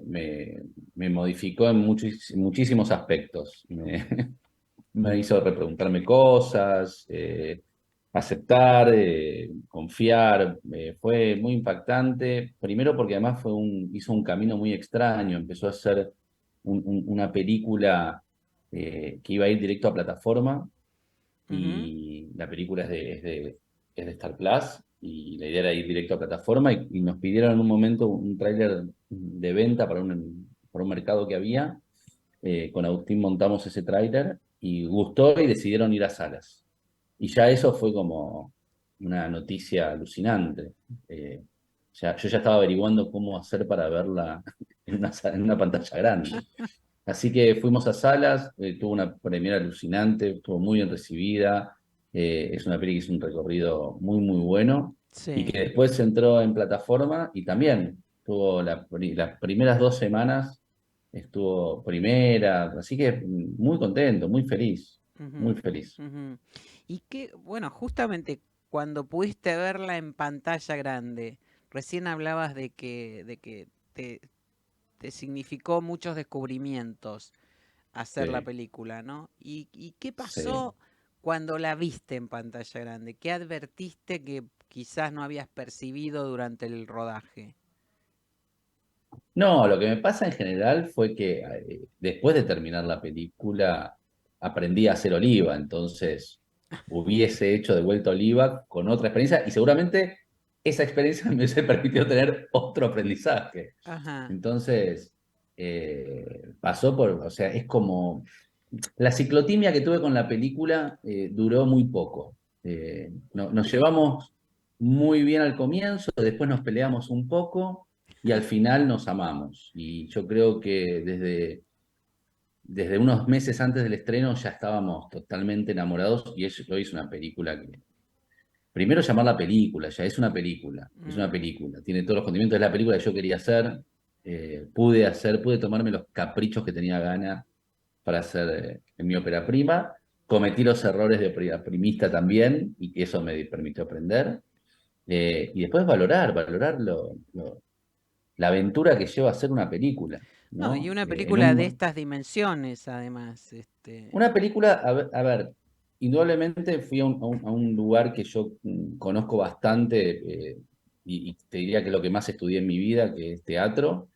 Me modificó en muchísimos aspectos. Me hizo repreguntarme cosas, aceptar, confiar. Fue muy impactante. Primero porque además hizo un camino muy extraño. Empezó a hacer una película que iba a ir directo a plataforma. Y la película es de Star Plus. Y la idea era ir directo a plataforma y nos pidieron en un momento un tráiler de venta para un mercado que había. Con Agustín montamos ese tráiler y gustó y decidieron ir a salas. Y ya eso fue como una noticia alucinante. Yo ya estaba averiguando cómo hacer para verla en una pantalla grande. Así que fuimos a salas, tuvo una premiera alucinante, estuvo muy bien recibida. Es una peli que hizo un recorrido muy, muy bueno. Sí. Y que después entró en plataforma y también tuvo las primeras 2 semanas, estuvo primera. Así que muy contento, muy feliz, muy feliz. Y que, bueno, justamente cuando pudiste verla en pantalla grande, recién hablabas de que te significó muchos descubrimientos hacer la Sí. película, ¿no? ¿Y qué pasó cuando la viste en pantalla grande? ¿Qué advertiste que quizás no habías percibido durante el rodaje? No, lo que me pasa en general fue que después de terminar la película aprendí a hacer oliva, entonces hubiese hecho de vuelta oliva con otra experiencia y seguramente esa experiencia me hubiese permitido tener otro aprendizaje. Ajá. Entonces, pasó o sea, es como, la ciclotimia que tuve con la película duró muy poco. Nos llevamos muy bien al comienzo, después nos peleamos un poco y al final nos amamos. Y yo creo que desde unos meses antes del estreno ya estábamos totalmente enamorados y hoy es una película que... Primero llamar la película, ya es una película, tiene todos los condimentos, es la película que yo quería hacer, pude tomarme los caprichos que tenía ganas para hacer en mi ópera prima, cometí los errores de ópera primista también y eso me permitió aprender, y después valorar la aventura que lleva a hacer una película, ¿no? No, y una película de estas dimensiones, además. Una película, a ver, indudablemente fui a un lugar que yo conozco bastante y te diría que es lo que más estudié en mi vida, que es teatro,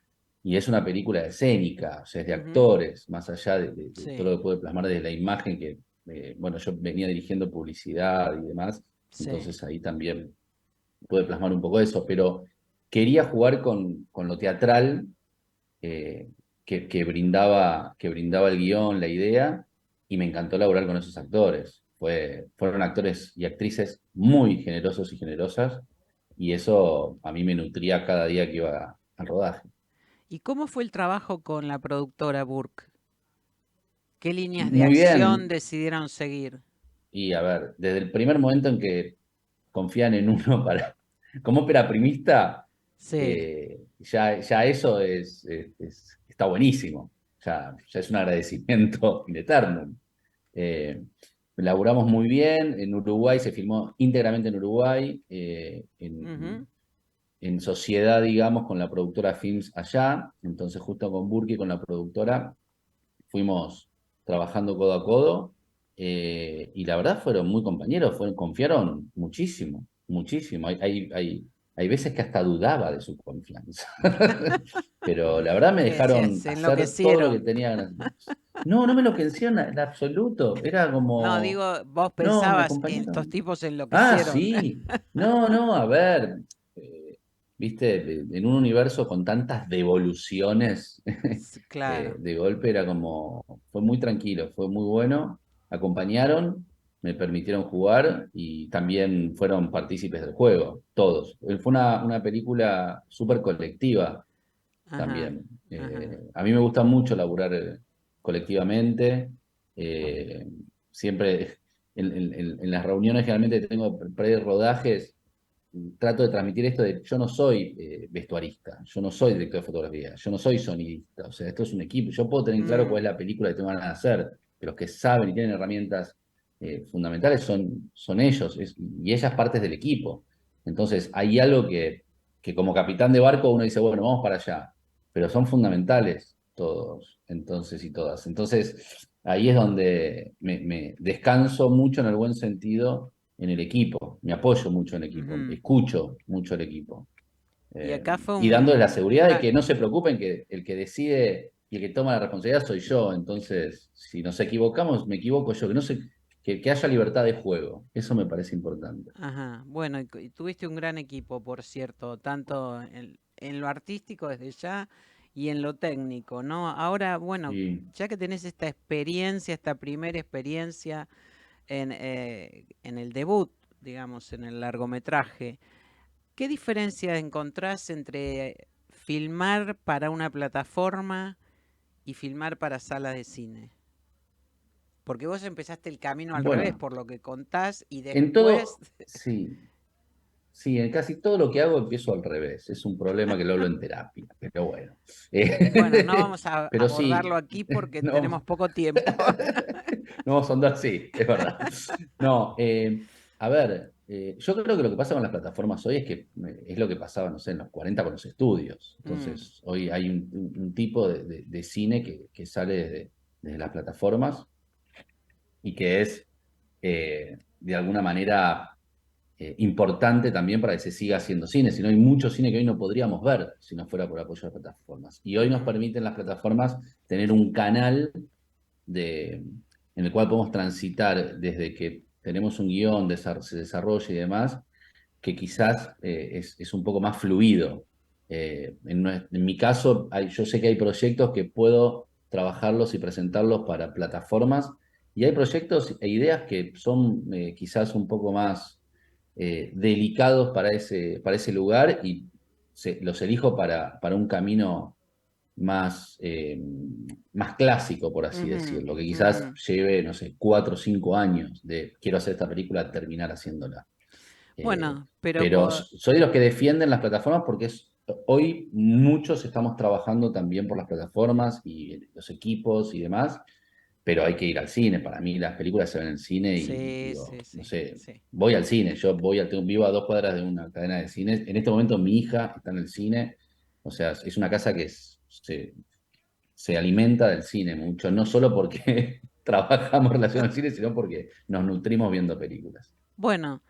y es una película escénica, o sea, es de actores, más allá de todo lo que puede plasmar desde la imagen, que, bueno, yo venía dirigiendo publicidad y demás, entonces ahí también puede plasmar un poco eso, pero quería jugar con lo teatral que brindaba el guión, la idea, y me encantó laburar con esos actores. Fueron actores y actrices muy generosos y generosas, y eso a mí me nutría cada día que iba al rodaje. ¿Y cómo fue el trabajo con la productora Burke? ¿Qué líneas de Muy acción bien. decidieron seguir? Y a ver, desde el primer momento en que confían en uno como ópera primista, ya eso está buenísimo. Ya es un agradecimiento in eternum. Laburamos muy bien, en Uruguay se filmó íntegramente en Uruguay, en sociedad, digamos, con la productora Films allá, entonces justo con Burke y con la productora fuimos trabajando codo a codo, y la verdad fueron muy compañeros, confiaron muchísimo, muchísimo. Hay veces que hasta dudaba de su confianza. Pero la verdad me dejaron hacer todo lo que tenía ganas. No me enloquecieron en absoluto. Era como... No, digo, vos No, pensabas, estos tipos Ah, enloquecieron. sí. No, a ver. Viste, en un universo con tantas devoluciones Claro. de golpe fue muy tranquilo, fue muy bueno, acompañaron, me permitieron jugar y también fueron partícipes del juego, todos. Fue una película súper colectiva también. A mí me gusta mucho laburar colectivamente. Siempre en las reuniones generalmente tengo pre-rodajes, trato de transmitir esto de yo no soy vestuarista, yo no soy director de fotografía, yo no soy sonidista, o sea, esto es un equipo. Yo puedo tener claro cuál es la película que tengo ganas de hacer, pero los que saben y tienen herramientas fundamentales son ellos, y ellas partes del equipo. Entonces hay algo que como capitán de barco uno dice, bueno, vamos para allá, pero son fundamentales todos, entonces y todas. Entonces ahí es donde me descanso mucho en el buen sentido en el equipo, me apoyo mucho en el equipo, escucho mucho al equipo. Y acá fue y dándoles la seguridad de que no se preocupen, que el que decide y el que toma la responsabilidad soy yo. Entonces, si nos equivocamos, me equivoco yo, que haya libertad de juego. Eso me parece importante. Ajá. Bueno, y tuviste un gran equipo, por cierto, tanto en lo artístico desde ya y en lo técnico, ¿no? Ahora, bueno, ya que tenés esta experiencia, esta primera experiencia en el debut, digamos, en el largometraje, ¿qué diferencia encontrás entre filmar para una plataforma y filmar para salas de cine? Porque vos empezaste el camino al revés, por lo que contás, y después... En todo, sí, en casi todo lo que hago empiezo al revés. Es un problema que lo hablo en terapia, pero bueno. Bueno, no vamos a abordarlo aquí porque tenemos poco tiempo. No vamos a andar, sí, es verdad. No, a ver, yo creo que lo que pasa con las plataformas hoy es que es lo que pasaba, no sé, en los 40 con los estudios. Entonces, hoy hay un tipo de cine que sale desde las plataformas y que es, de alguna manera, importante también para que se siga haciendo cine. Si no, hay mucho cine que hoy no podríamos ver si no fuera por apoyo de las plataformas. Y hoy nos permiten las plataformas tener un canal en el cual podemos transitar desde que tenemos un guión, se desarrolla y demás, que quizás es un poco más fluido. En mi caso, yo sé que hay proyectos que puedo trabajarlos y presentarlos para plataformas, y hay proyectos e ideas que son quizás un poco más delicados para ese lugar, y los elijo para un camino más clásico, por así decirlo, que quizás lleve, no sé, 4 o 5 años de quiero hacer esta película, terminar haciéndola. Bueno, pero soy de los que defienden las plataformas porque hoy muchos estamos trabajando también por las plataformas y los equipos y demás, pero hay que ir al cine. Para mí las películas se ven en el cine y no sé, voy al cine, vivo a 2 cuadras de una cadena de cines. En este momento mi hija está en el cine, o sea, es una casa que se alimenta del cine mucho, no solo porque trabajamos relacionados al cine, sino porque nos nutrimos viendo películas. Bueno,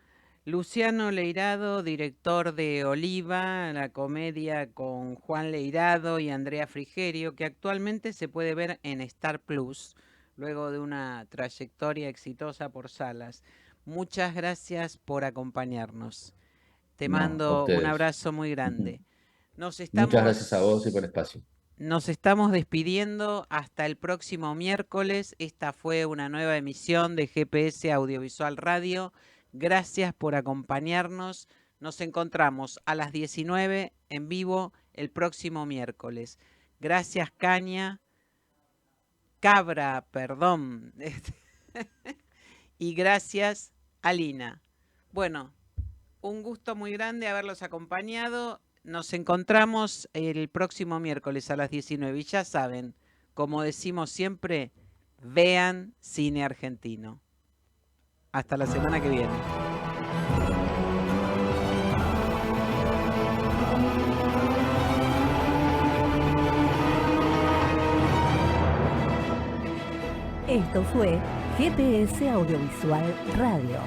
Luciano Leirado, director de Oliva, la comedia con Juan Leirado y Andrea Frigerio, que actualmente se puede ver en Star Plus, luego de una trayectoria exitosa por salas. Muchas gracias por acompañarnos. Te mando un abrazo muy grande. Muchas gracias a vos y por el espacio. Nos estamos despidiendo hasta el próximo miércoles. Esta fue una nueva emisión de GPS Audiovisual Radio. Gracias por acompañarnos. Nos encontramos a las 19 en vivo el próximo miércoles. Gracias, Cabra, perdón. Y gracias, Alina. Bueno, un gusto muy grande haberlos acompañado. Nos encontramos el próximo miércoles a las 19. Y ya saben, como decimos siempre, vean cine argentino. Hasta la semana que viene. Esto fue GPS Audiovisual Radio.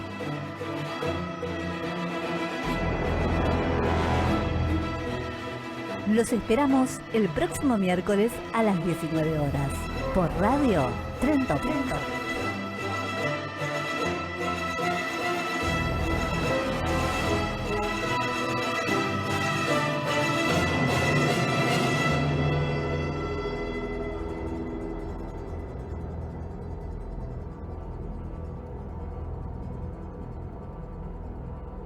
Los esperamos el próximo miércoles a las 19 horas por Radio Tren Topic.